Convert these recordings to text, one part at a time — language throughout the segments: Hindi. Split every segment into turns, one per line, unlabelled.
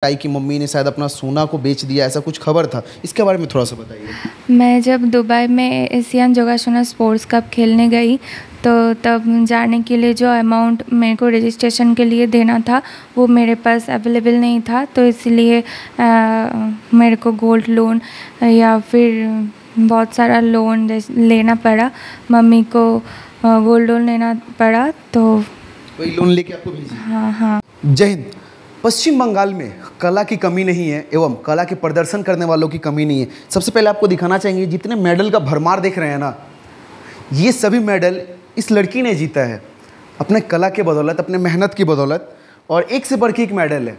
राय की मम्मी ने शायद अपना सोना को बेच दिया, ऐसा कुछ खबर था, इसके बारे में थोड़ा सा बताइए।
मैं जब दुबई में एशियन योगासना स्पोर्ट्स कप खेलने गई तो तब जाने के लिए जो अमाउंट मेरे को रजिस्ट्रेशन के लिए देना था वो मेरे पास अवेलेबल नहीं था, तो इसलिए मेरे को गोल्ड लोन या फिर बहुत सारा लोन लेना पड़ा। मम्मी को गोल्ड लोन लेना पड़ा, तो
वही लोन लेके आपको भेजी।
हाँ हाँ।
जय हिंद। पश्चिम बंगाल में कला की कमी नहीं है एवं कला के प्रदर्शन करने वालों की कमी नहीं है। सबसे पहले आपको दिखाना चाहेंगे जितने मेडल का भरमार देख रहे हैं ना, ये सभी मेडल इस लड़की ने जीता है अपने कला के बदौलत, अपने मेहनत की बदौलत, और एक से बढ़ के एक मेडल है।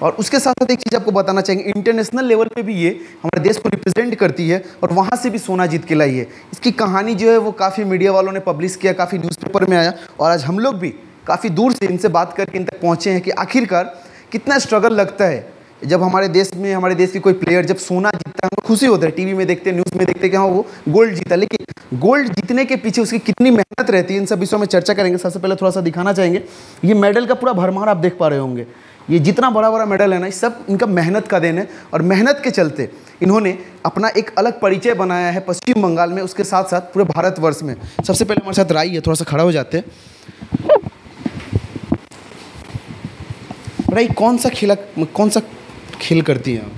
और उसके साथ साथ एक चीज़ आपको बताना चाहेंगे, इंटरनेशनल लेवल पे भी ये हमारे देश को रिप्रेजेंट करती है और वहाँ से भी सोना जीत के लाई है। इसकी कहानी जो है वो काफ़ी मीडिया वालों ने पब्लिश किया, काफ़ी न्यूज़पेपर में आया, और आज हम लोग भी काफ़ी दूर से इनसे बात करके इन तक पहुँचे हैं कि आखिरकार कितना स्ट्रगल लगता है जब हमारे देश में, हमारे देश की कोई प्लेयर जब सोना जीतता है, हमको खुशी होता है, टीवी में देखते हैं, न्यूज़ में देखते हैं कि हाँ वो गोल्ड जीता, लेकिन गोल्ड जीतने के पीछे उसकी कितनी मेहनत रहती है, इन सब विषयों में चर्चा करेंगे। सबसे पहले थोड़ा सा दिखाना चाहेंगे, ये मेडल का पूरा भरमार आप देख पा रहे होंगे। ये जितना बड़ा बड़ा मेडल है ना, ये सब इनका मेहनत का देन है, और मेहनत के चलते इन्होंने अपना एक अलग परिचय बनाया है पश्चिम बंगाल में, उसके साथ साथ पूरे भारतवर्ष में। सबसे पहले हमारे साथ राई है, थोड़ा सा खड़ा हो जाते हैं। राई, कौन सा खेल करती हैं आप?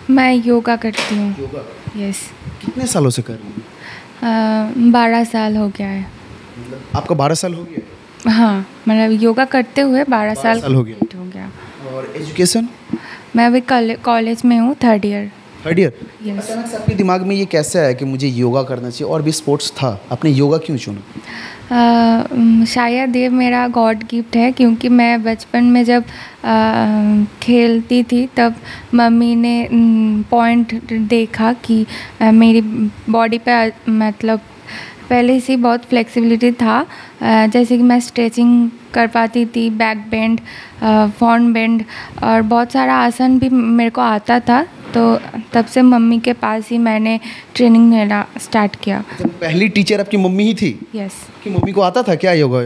मैं योगा करती हूँ।
योगा?
यस।
कितने सालों से कर रही हैं?
12 साल हो गया है।
मतलब आपका 12 साल हो गया?
हाँ, मतलब योगा करते हुए 12 साल
हो गया।
हो गया।
और एजुकेशन?
मैं अभी कॉलेज में हूँ, third year.
Third year?
Yes.
अचानक से आपके दिमाग में ये कैसे आया कि मुझे योगा करना चाहिए, और भी स्पोर्ट्स था, आपने योगा क्यों चुना?
शायद ये मेरा गॉड गिफ्ट है, क्योंकि मैं बचपन में जब खेलती थी तब मम्मी ने पॉइंट देखा कि मेरी बॉडी पे मतलब पहले से बहुत फ्लेक्सिबिलिटी था, जैसे कि मैं स्ट्रेचिंग कर पाती थी, बैक बेंड, फ्रंट बेंड, और बहुत सारा आसन भी मेरे को आता था। तो तब से मम्मी के पास ही मैंने ट्रेनिंग लेना स्टार्ट किया।
तो पहली टीचर आपकी मम्मी ही थी?
यस।
कि मम्मी को आता था क्या योगा?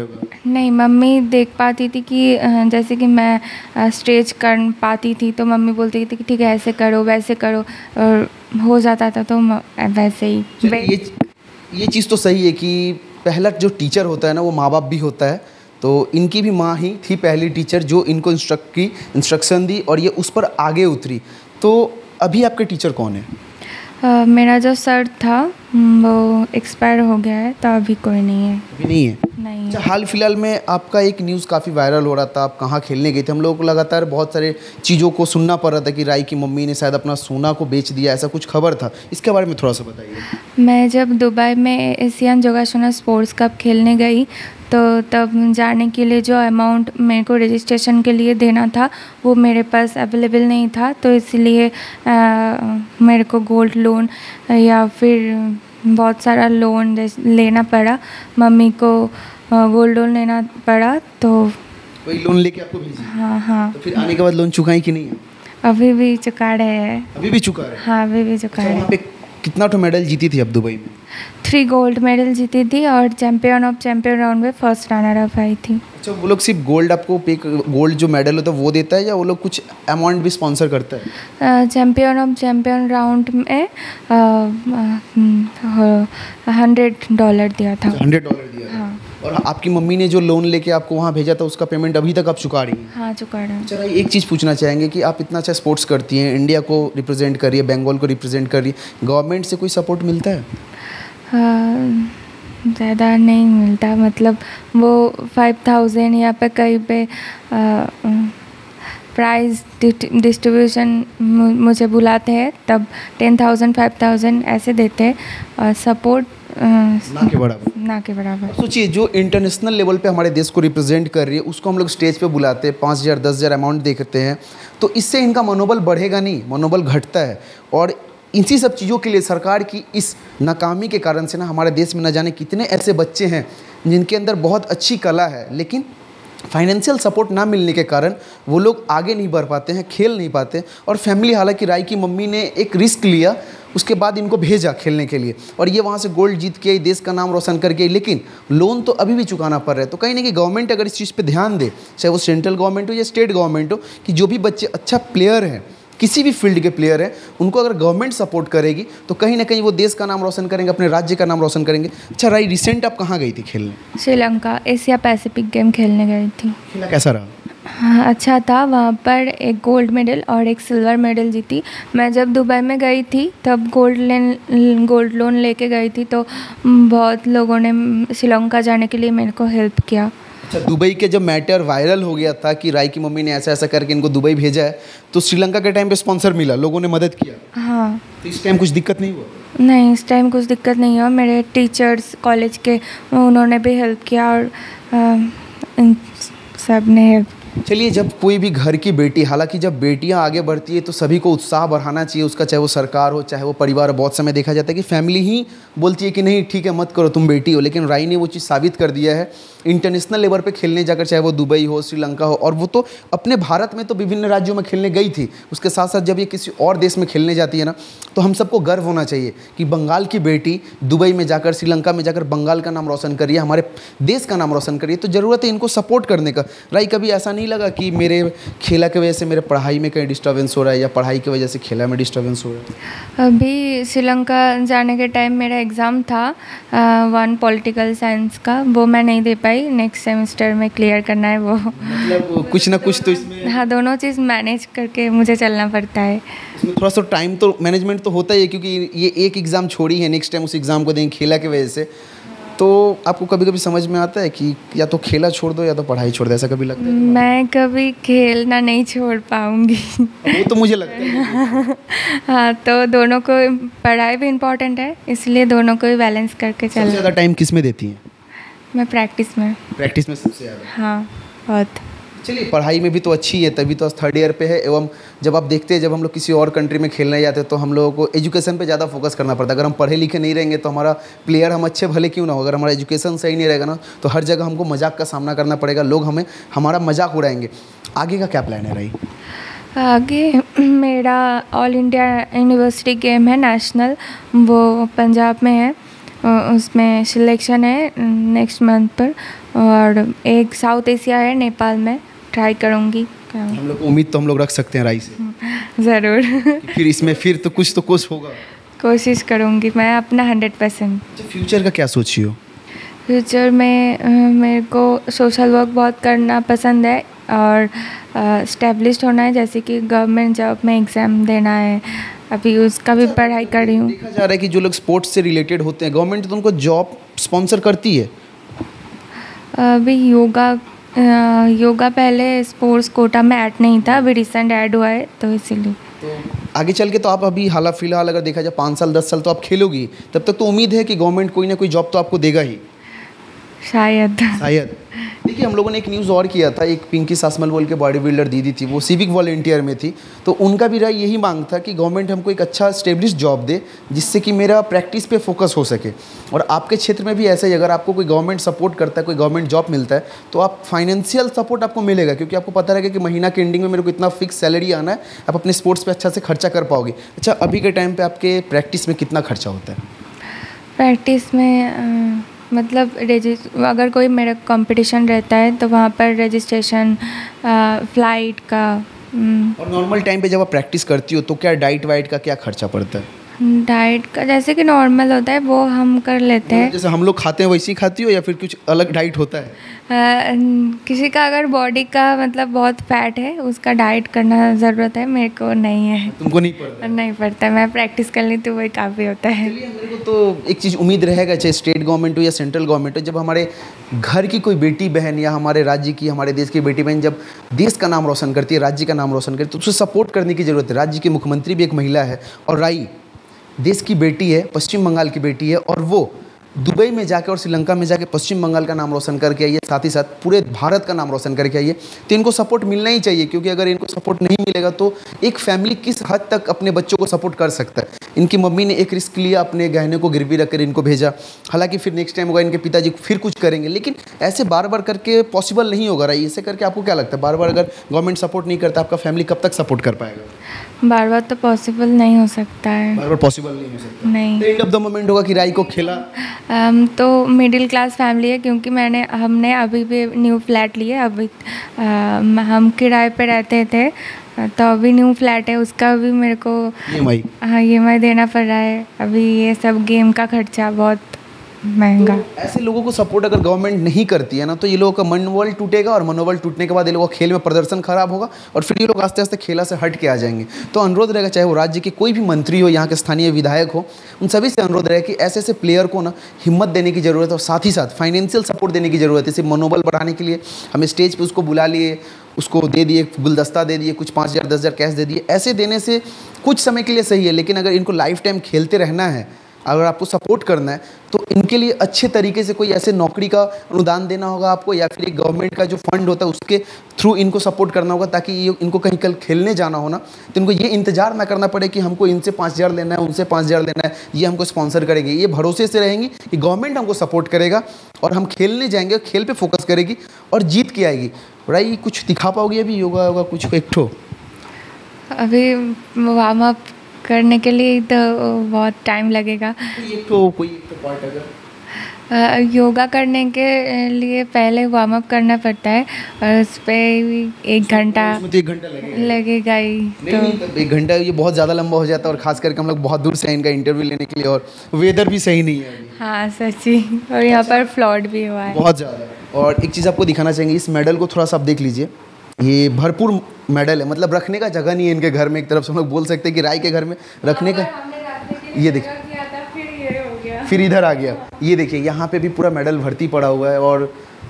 नहीं, मम्मी देख पाती थी कि जैसे कि मैं स्ट्रेच कर पाती थी, तो मम्मी बोलती थी कि ठीक है ऐसे करो वैसे करो, और हो जाता था, तो वैसे ही।
ये चीज़ तो सही है कि पहला जो टीचर होता है ना, वो माँ बाप भी होता है, तो इनकी भी माँ ही थी पहली टीचर जो इनको इंस्ट्रक्शन दी, और ये उस पर आगे उतरी। तो अभी आपके टीचर कौन है?
मेरा जो सर था वो एक्सपायर हो गया है, तो अभी कोई नहीं है।
अभी नहीं है?
नहीं।
अच्छा, हाल फिलहाल में आपका एक न्यूज़ काफ़ी वायरल हो रहा था, आप कहाँ खेलने गए थे? हम लोग को लगातार बहुत सारे चीज़ों को सुनना पड़ रहा था कि राय की मम्मी ने शायद अपना सोना को बेच दिया, ऐसा कुछ खबर था, इसके बारे में थोड़ा सा बताइए।
मैं जब दुबई में एशियन योगासना स्पोर्ट्स कप खेलने गई तो तब जाने के लिए जो अमाउंट मेरे को रजिस्ट्रेशन के लिए देना था वो मेरे पास अवेलेबल नहीं था, तो इसलिए मेरे को गोल्ड लोन या फिर बहुत सारा लोन लेना पड़ा। मम्मी को गोल्ड लोन लेना पड़ा, तो
वही लोन लेके आपको भेजी।
हाँ हाँ।
तो फिर आने के बाद लोन चुकाई कि नहीं?
अभी भी चुका रहे हैं।
अभी भी चुका रहे?
हाँ, अभी भी चुका रहे।
वहाँ पे कितना तो मेडल जीती थी अब दुबई में?
3 गोल्ड मेडल जीती थी, और चैम्पियन ऑफ चैम्पियन राउंड में फर्स्ट रनर अप आई थी।
अच्छा, वो लोग सिर्फ गोल्ड आपको गोल्ड जो मेडल होता है वो देता है, या वो लोग कुछ अमाउंट भी स्पॉन्सर करता है?
चैम्पियन ऑफ चैम्पियन राउंड में $100 दिया था।
$100 दिया था।
हाँ।
और आपकी मम्मी ने जो लोन लेके आपको वहाँ भेजा था, उसका पेमेंट अभी तक आप चुका रही हैं?
हाँ, चुका रहा हूँ।
चलो, एक चीज़ पूछना चाहेंगे कि आप इतना अच्छा स्पोर्ट्स करती हैं, इंडिया को रिप्रेजेंट कर रही है, बंगाल को रिप्रेजेंट कर रही है, गवर्नमेंट से कोई सपोर्ट मिलता है?
ज़्यादा नहीं मिलता, मतलब वो 5000 या पे कहीं पे प्राइज़ डिस्ट्रीब्यूशन मुझे बुलाते हैं तब 10,000 5,000 ऐसे देते हैं, और सपोर्ट
ना के बराबर।
ना के बराबर।
सोचिए, जो इंटरनेशनल लेवल पे हमारे देश को रिप्रेजेंट कर रही है, उसको हम लोग स्टेज पे बुलाते हैं, 5,000 10,000 अमाउंट देखते हैं, तो इससे इनका मनोबल बढ़ेगा नहीं, मनोबल घटता है। और इसी सब चीज़ों के लिए सरकार की इस नाकामी के कारण से ना, हमारे देश में न जाने कितने ऐसे बच्चे हैं जिनके अंदर बहुत अच्छी कला है, लेकिन फाइनेंशियल सपोर्ट ना मिलने के कारण वो लोग आगे नहीं बढ़ पाते हैं, खेल नहीं पाते। और फैमिली, हालांकि राय की मम्मी ने एक रिस्क लिया उसके बाद इनको भेजा खेलने के लिए और ये वहाँ से गोल्ड जीत के आई, देश का नाम रोशन करके आई, लेकिन लोन तो अभी भी चुकाना पड़ रहा है। तो कहीं ना कहीं गवर्नमेंट अगर इस चीज़ पे ध्यान दे, चाहे वो सेंट्रल गवर्नमेंट हो या स्टेट गवर्नमेंट हो, कि जो भी बच्चे अच्छा प्लेयर हैं, किसी भी फील्ड के प्लेयर हैं, उनको अगर गवर्नमेंट सपोर्ट करेगी तो कहीं ना कहीं वो देश का नाम रोशन करेंगे, अपने राज्य का नाम रोशन करेंगे। अच्छा राई, रिसेंट आप कहाँ गई थी खेलने?
श्रीलंका एशिया पैसिफिक गेम खेलने गई थी।
खेला कैसा रहा?
हाँ, अच्छा था। वहाँ पर एक गोल्ड मेडल और एक सिल्वर मेडल जीती। मैं जब दुबई में गई थी तब गोल्ड लोन लेके गई थी, तो बहुत लोगों ने श्रीलंका जाने के लिए मेरे को हेल्प किया।
अच्छा, दुबई के जब मैटर वायरल हो गया था कि राई की मम्मी ने ऐसा ऐसा करके इनको दुबई भेजा है, तो श्रीलंका के टाइम पे स्पॉन्सर मिला, लोगों ने मदद किया।
हाँ।
तो इस टाइम कुछ दिक्कत नहीं हुआ?
नहीं, इस टाइम कुछ दिक्कत नहीं हुआ। मेरे टीचर्स कॉलेज के, उन्होंने भी हेल्प किया और इन सब ने हेल्प।
चलिए, जब कोई भी घर की बेटी, हालांकि जब बेटियां आगे बढ़ती है तो सभी को उत्साह बढ़ाना चाहिए उसका, चाहे वो सरकार हो चाहे वो परिवार हो। बहुत समय देखा जाता है कि फैमिली ही बोलती है कि नहीं ठीक है मत करो, तुम बेटी हो, लेकिन राई ने वो चीज़ साबित कर दिया है इंटरनेशनल लेवल पे खेलने जाकर, चाहे वो दुबई हो, श्रीलंका हो, और वो तो अपने भारत में तो विभिन्न राज्यों में खेलने गई थी, उसके साथ साथ जब ये किसी और देश में खेलने जाती है ना, तो हम सबको गर्व होना चाहिए कि बंगाल की बेटी दुबई में जाकर, श्रीलंका में जाकर बंगाल का नाम रोशन करिए, हमारे देश का नाम रोशन करिए। तो ज़रूरत है इनको सपोर्ट करने का। राई, कभी ऐसा नहीं लगा कि मेरे खेला की वजह से मेरे पढ़ाई में कहीं डिस्टर्बेंस हो रहा है या पढ़ाई की वजह से खेला में डिस्टर्बेंस हो रहा है?
अभी श्रीलंका जाने के टाइम मेरा एग्ज़ाम था 1 पॉलिटिकल साइंस का, वो मैं नहीं दे पाई। नेक्स्ट सेमेस्टर में क्लियर करना है वो।
मतलब कुछ ना कुछ तो इसमें,
हाँ, दोनों चीज़ मैनेज करके मुझे चलना पड़ता है।
इसमें थोड़ा सा टाइम तो मैनेजमेंट तो होता ही है, क्योंकि ये एक एग्ज़ाम छोड़ी है, नेक्स्ट टाइम उस एग्ज़ाम को देंगे खेला की वजह से। तो आपको कभी कभी समझ में आता है कि या तो खेला छोड़ दो या तो पढ़ाई छोड़ दो, ऐसा कभी लगता है?
मैं कभी खेलना नहीं छोड़ पाऊँगी।
वो तो मुझे लगता है।
हाँ, तो दोनों को, पढ़ाई भी इम्पोर्टेंट है, इसलिए दोनों को ही बैलेंस करके
सबसे
चलना।
ज़्यादा टाइम किस में देती हैं?
मैं प्रैक्टिस में।
प्रैक्टिस में सबसे ज़्यादा?
हाँ, बहुत।
चलिए, पढ़ाई में भी तो अच्छी है, तभी तो 3rd ईयर पे है। एवं जब आप देखते हैं, जब हम लोग किसी और कंट्री में खेलने जाते हैं तो हम लोगों को एजुकेशन पे ज़्यादा फोकस करना पड़ता है। अगर हम पढ़े लिखे नहीं रहेंगे तो हमारा प्लेयर, हम अच्छे भले क्यों ना हो, अगर हमारा एजुकेशन सही नहीं रहेगा ना, तो हर जगह हमको मजाक का सामना करना पड़ेगा, लोग हमारा मजाक उड़ाएंगे। आगे का क्या प्लान है राई?
आगे मेरा ऑल इंडिया यूनिवर्सिटी गेम है नेशनल, वो पंजाब में है। उसमें सिलेक्शन है नेक्स्ट मंथ पर, और एक साउथ एशिया है नेपाल में, ट्राई करूँगी।
हम लोग उम्मीद तो हम लोग रख सकते हैं राई से?
ज़रूर।
फिर इसमें फिर तो कुछ होगा।
कोशिश करूँगी मैं अपना 100%।
फ्यूचर का क्या सोची हो?
फ्यूचर में मेरे को सोशल वर्क बहुत करना पसंद है और स्टैब्लिश्ड होना है, जैसे कि गवर्नमेंट जॉब में एग्ज़ाम देना है। अभी उसका भी पढ़ाई कर रही हूँ।
देखा जा रहा है कि जो लोग स्पोर्ट्स से रिलेटेड होते हैं, गवर्नमेंट तो उनको जॉब स्पॉन्सर करती है।
अभी योगा पहले स्पोर्ट्स कोटा में ऐड नहीं था, अभी रिसेंट ऐड हुआ है, तो इसीलिए।
तो आगे चल के तो आप अभी फिलहाल अगर देखा जाए 5 साल 10 साल तो आप खेलोगी, तब तक तो उम्मीद है कि गवर्नमेंट कोई ना कोई जॉब तो आपको देगा ही,
शायद।
देखिए, हम लोगों ने एक न्यूज़ और किया था, एक पिंकी सासमल बोल के बॉडी बिल्डर दीदी थी, वो सिविक वॉलंटियर में थी, तो उनका भी राय यही मांग था कि गवर्नमेंट हमको एक अच्छा स्टेब्लिश जॉब दे जिससे कि मेरा प्रैक्टिस पे फोकस हो सके। और आपके क्षेत्र में भी ऐसा ही, अगर आपको कोई गवर्नमेंट सपोर्ट करता है, कोई गवर्नमेंट जॉब मिलता है, तो आप फाइनेंशियल सपोर्ट आपको मिलेगा, क्योंकि आपको पता रहेगा कि महीना के एंडिंग में मेरे को इतना फिक्स सैलरी आना है, आप अपने स्पोर्ट्स पर अच्छा से खर्चा कर पाओगे। अच्छा, अभी के टाइम पर आपके प्रैक्टिस में कितना खर्चा होता है?
प्रैक्टिस में मतलब अगर कोई मेरा कंपटीशन रहता है तो वहाँ पर रजिस्ट्रेशन, फ़्लाइट का।
और नॉर्मल टाइम पे जब आप प्रैक्टिस करती हो तो क्या डाइट वाइट का क्या खर्चा पड़ता है?
डाइट का जैसे कि नॉर्मल होता है वो हम कर लेते हैं।
जैसे हम लोग खाते हैं वैसे ही खाती हो या फिर कुछ अलग डाइट होता है?
किसी का अगर बॉडी का मतलब बहुत फैट है, उसका डाइट करना ज़रूरत है, मेरे को नहीं है।
तुमको नहीं पड़ता?
नहीं पड़ता, मैं प्रैक्टिस कर लेती हूँ, वही काफ़ी होता है।
चलिए, मेरे को तो एक चीज़ उम्मीद रहेगा, चाहे स्टेट गवर्नमेंट हो या सेंट्रल गवर्नमेंट हो, जब हमारे घर की कोई बेटी बहन या हमारे राज्य की, हमारे देश की बेटी बहन जब देश का नाम रोशन करती है, राज्य का नाम रोशन करती है, तो उसे सपोर्ट करने की ज़रूरत है। राज्य के मुख्यमंत्री भी एक महिला है, और राई देश की बेटी है, पश्चिम बंगाल की बेटी है, और वो दुबई में जाके और श्रीलंका में जाके पश्चिम बंगाल का नाम रोशन करके आइए, साथ ही साथ पूरे भारत का नाम रोशन करके आइए। तो इनको सपोर्ट मिलना ही चाहिए, क्योंकि अगर इनको सपोर्ट नहीं मिलेगा तो एक फैमिली किस हद तक अपने बच्चों को सपोर्ट कर सकता है। इनकी मम्मी ने एक रिस्क लिया, अपने गहने को गिरवी रखकर इनको भेजा। हालांकि फिर नेक्स्ट टाइम होगा इनके पिताजी फिर कुछ करेंगे, लेकिन ऐसे बार बार करके पॉसिबल नहीं होगा। रही ऐसे करके आपको क्या लगता है, बार बार अगर गवर्नमेंट सपोर्ट नहीं करता, आपका फैमिली कब तक सपोर्ट कर पाएगा?
बार बार तो पॉसिबल नहीं हो सकता है।
बार बार पॉसिबल नहीं हो सकता।
नहीं।
तो एंड ऑफ द मोमेंट होगा कि राई को खेला।
तो मिडिल क्लास फैमिली है, क्योंकि हमने अभी भी न्यू फ्लैट लिया। अभी हम किराए पे रहते थे, तो अभी न्यू फ्लैट है, उसका भी मेरे को
EMI।
हाँ EMI देना पड़ रहा है। अभी ये सब गेम का खर्चा बहुत महंगा।
तो ऐसे लोगों को सपोर्ट अगर गवर्नमेंट नहीं करती है ना, तो ये लोगों का मनोबल टूटेगा, और मनोबल टूटने के बाद ये लोगों का खेल में प्रदर्शन खराब होगा, और फिर ये लोग आस्ते आस्ते खेला से हट के आ जाएंगे। तो अनुरोध रहेगा, चाहे वो राज्य के कोई भी मंत्री हो, यहाँ के स्थानीय विधायक हो, उन सभी से अनुरोध रहेगा कि ऐसे ऐसे प्लेयर को ना हिम्मत देने की ज़रूरत है, और साथ ही साथ फाइनेंशियल सपोर्ट देने की ज़रूरत है। सिर्फ मनोबल बढ़ाने के लिए हमें स्टेज पर उसको बुला लिए, उसको दे दिए, गुलदस्ता दे दिए, कुछ 5,000 10,000 कैश दे दिए, ऐसे देने से कुछ समय के लिए सही है, लेकिन अगर इनको लाइफ टाइम खेलते रहना है, अगर आपको सपोर्ट करना है, तो इनके लिए अच्छे तरीके से कोई ऐसे नौकरी का अनुदान देना होगा आपको, या फिर एक गवर्नमेंट का जो फंड होता है उसके थ्रू इनको सपोर्ट करना होगा, ताकि ये इनको कहीं कल खेलने जाना हो ना, तो इनको ये इंतजार ना करना पड़े कि हमको इनसे 5,000 लेना है, उनसे 5,000 लेना है, ये हमको स्पॉन्सर करेंगे। ये भरोसे से रहेंगी कि गवर्नमेंट हमको सपोर्ट करेगा, और हम खेलने जाएंगे, खेल पर फोकस करेगी और जीत के आएगी। राई कुछ दिखा पाओगे अभी योगा होगा कुछ एक ठो?
अभी वार्म अप करने के लिए तो बहुत टाइम लगेगा।
कोई एक तो पार्ट अगर
योगा करने के लिए पहले वार्म अप करना पड़ता है, और उस पर 1 घंटा
उसमें तो 1 घंटा
लगेगा ही।
नहीं, तो 1 घंटा ये बहुत ज़्यादा लंबा हो जाता है, और खास करके हम लोग बहुत दूर से इनका इंटरव्यू लेने के लिए, और वेदर भी सही नहीं है अभी।
हाँ सच्ची, और यहाँ पर फ्लड भी हुआ है
बहुत ज़्यादा। और एक चीज़ आपको दिखाना चाहेंगे, इस मेडल को थोड़ा सा आप देख लीजिए, ये भरपूर मेडल है, मतलब रखने का जगह नहीं है इनके घर में। एक तरफ से हम लोग बोल सकते हैं कि राय के घर में रखने का, ये देखिए फिर इधर आ गया। ये देखिए यहाँ पे भी पूरा मेडल भर्ती पड़ा हुआ है। और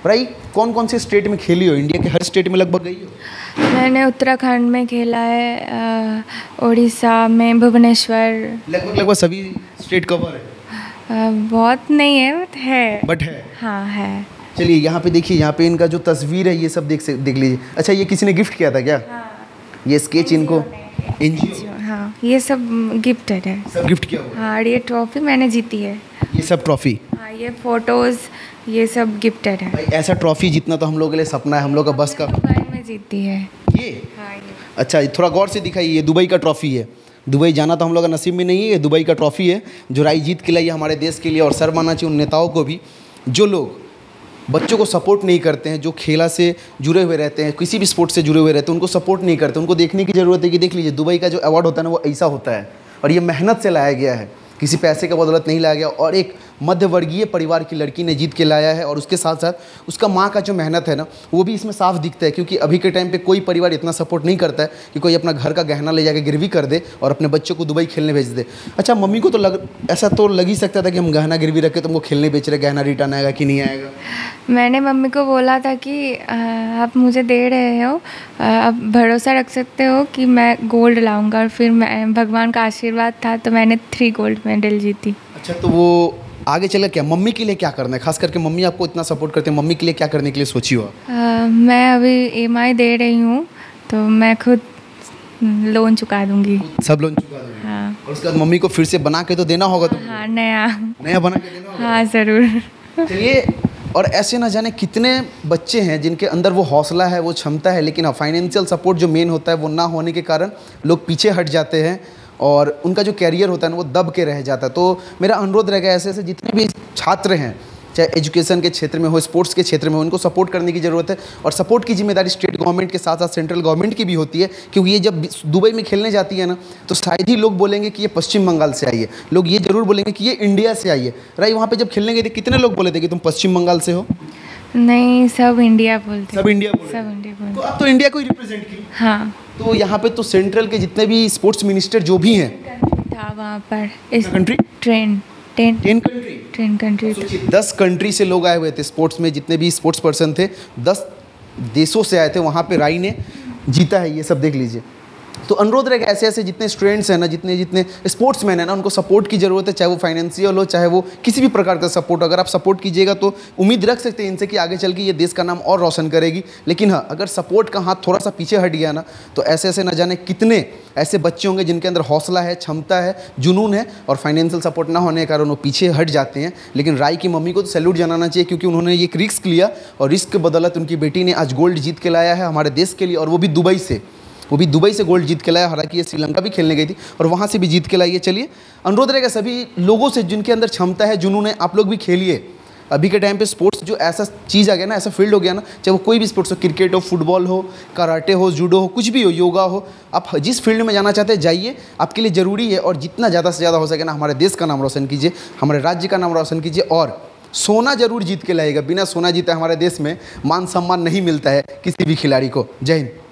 राय कौन कौन से स्टेट में खेली हो? इंडिया के हर स्टेट में लगभग गई हो?
मैंने उत्तराखंड में खेला है, उड़ीसा में भुवनेश्वर।
लगभग सभी स्टेट कवर है?
बहुत नहीं है
बट है।
हाँ है।
चलिए यहाँ पे देखिए, यहाँ पे इनका जो तस्वीर है ये सब देख लीजिए। अच्छा, ये किसी ने गिफ्ट किया था क्या?
हाँ।
ये स्केच इनको NGO?
हाँ, ये सब गिफ्टेड है।
सब गिफ्ट किया हुआ?
हाँ, ये ट्रॉफी मैंने जीती है।
ये सब ट्रॉफी?
हाँ, ये फोटोज ये सब गिफ्टेड है।
भाई ऐसा ट्रॉफी जितना तो हम लोगों के लिए सपना है, हम लोग का बस का।
दुबई में जीती है
ये?
हाँ, ये।
अच्छा, थोड़ा गौर से दिखाइए, ये दुबई का ट्रॉफी है। दुबई जाना तो हम लोग का नसीब में नहीं है, ये दुबई का ट्रॉफी है जो राय जीत के लिए हमारे देश के लिए। और सर मानना चाहिए उन नेताओं को भी जो लोग बच्चों को सपोर्ट नहीं करते हैं, जो खेला से जुड़े हुए रहते हैं, किसी भी स्पोर्ट से जुड़े हुए रहते हैं, उनको सपोर्ट नहीं करते। उनको देखने की ज़रूरत है कि देख लीजिए दुबई का जो अवार्ड होता है ना, वो ऐसा होता है, और ये मेहनत से लाया गया है, किसी पैसे का बदौलत नहीं लाया गया, और एक मध्यवर्गीय परिवार की लड़की ने जीत के लाया है। और उसके साथ साथ उसका माँ का जो मेहनत है ना, वो भी इसमें साफ दिखता है, क्योंकि अभी के टाइम पे कोई परिवार इतना सपोर्ट नहीं करता है कि कोई अपना घर का गहना ले जाकर गिरवी कर दे और अपने बच्चों को दुबई खेलने भेज दे। अच्छा, मम्मी को तो ऐसा तो लग ही सकता था कि हम गहना गिरवी रखे तो हमको खेलने बेच रहे, गहना रिटर्न आएगा कि नहीं आएगा?
मैंने मम्मी को बोला था कि आप मुझे दे रहे हो, आप भरोसा रख सकते हो कि मैं गोल्ड लाऊंगा। और फिर मैं, भगवान का आशीर्वाद था, तो मैंने 3 गोल्ड मेडल जीती।
अच्छा, तो वो आगे चला क्या मम्मी के लिए क्या करना है? खास करके मम्मी आपको इतना सपोर्ट करते हैं, मम्मी के लिए क्या करने के लिए सोची हो?
मैं अभी EMI दे रही हूँ, तो मैं खुद लोन चुका दूंगी।
सब लोन चुका दूंगी?
हाँ।
और उसके बाद मम्मी को फिर से बना के तो देना होगा तुमको?
हाँ, नया
बना के देना होगा?
हाँ ज़रूर।
चलिए, और ऐसे ना जाने कितने बच्चे हैं जिनके अंदर वो हौसला है, वो क्षमता है, लेकिन फाइनेंशियल सपोर्ट जो मेन होता है वो ना होने के कारण लोग पीछे हट जाते हैं, और उनका जो कैरियर होता है ना वो दब के रह जाता है। तो मेरा अनुरोध रहेगा ऐसे ऐसे जितने भी छात्र हैं, चाहे एजुकेशन के क्षेत्र में हो, स्पोर्ट्स के क्षेत्र में हो, उनको सपोर्ट करने की ज़रूरत है। और सपोर्ट की जिम्मेदारी स्टेट गवर्नमेंट के साथ साथ सेंट्रल गवर्नमेंट की भी होती है, क्योंकि ये जब दुबई में खेलने जाती है ना, तो शायद ही लोग बोलेंगे कि ये पश्चिम बंगाल से आई है, लोग ये जरूर बोलेंगे कि ये इंडिया से आई है। राइट, वहाँ पे जब खेलने गए थे कितने लोग बोले थे कि तुम पश्चिम बंगाल से हो?
नहीं, सब इंडिया बोलते।
सब इंडिया बोलते?
सब इंडिया बोलते।
तो आप तो इंडिया को ही रिप्रेजेंट की।
हाँ।
तो यहाँ पे तो सेंट्रल के जितने भी स्पोर्ट्स मिनिस्टर जो भी हैं,
था वहाँ पर इस
कंट्री
10 कंट्री
10 कंट्री से लोग आए हुए थे स्पोर्ट्स में, जितने भी स्पोर्ट्स पर्सन थे 10 देशों से आए थे। वहाँ पे राय ने जीता है, ये सब देख लीजिए। तो अनुरोध रहेगा ऐसे ऐसे जितने स्टूडेंट्स हैं ना, जितने जितने स्पोर्ट्समैन हैं ना, उनको सपोर्ट की ज़रूरत है, चाहे वो फाइनेंशियल हो, चाहे वो किसी भी प्रकार का सपोर्ट। अगर आप सपोर्ट कीजिएगा तो उम्मीद रख सकते हैं इनसे कि आगे चल के ये देश का नाम और रोशन करेगी। लेकिन हाँ, अगर सपोर्ट का हाथ थोड़ा सा पीछे हट गया ना, तो ऐसे ऐसे न जाने कितने ऐसे बच्चे होंगे जिनके अंदर हौसला है, क्षमता है, जुनून है, और फाइनेंशियल सपोर्ट ना होने के कारण वो पीछे हट जाते हैं। लेकिन राय की मम्मी को तो सैल्यूट जनाना चाहिए, क्योंकि उन्होंने एक रिस्क लिया और रिस्क के बदौलत उनकी बेटी ने आज गोल्ड जीत के लाया है हमारे देश के लिए, और वो भी दुबई से गोल्ड जीत के लाया। हालांकि ये श्रीलंका भी खेलने गई थी और वहाँ से भी जीत के लाई है। चलिए, अनुरोध रहेगा सभी लोगों से जिनके अंदर क्षमता है, जुनून है, आप लोग भी खेलिए। अभी के टाइम पे स्पोर्ट्स जो ऐसा चीज़ आ गया ना, ऐसा फील्ड हो गया ना, चाहे वो कोई भी स्पोर्ट्स हो, क्रिकेट हो, फुटबॉल हो, कराटे हो, जूडो हो, कुछ भी हो, योगा हो, आप जिस फील्ड में जाना चाहते हैं जाइए, आपके लिए ज़रूरी है। और जितना ज़्यादा से ज़्यादा हो सके ना, हमारे देश का नाम रोशन कीजिए, हमारे राज्य का नाम रोशन कीजिए, और सोना जरूर जीत के लाएगा। बिना सोना जीते हमारे देश में मान सम्मान नहीं मिलता है किसी भी खिलाड़ी को। जय हिंद।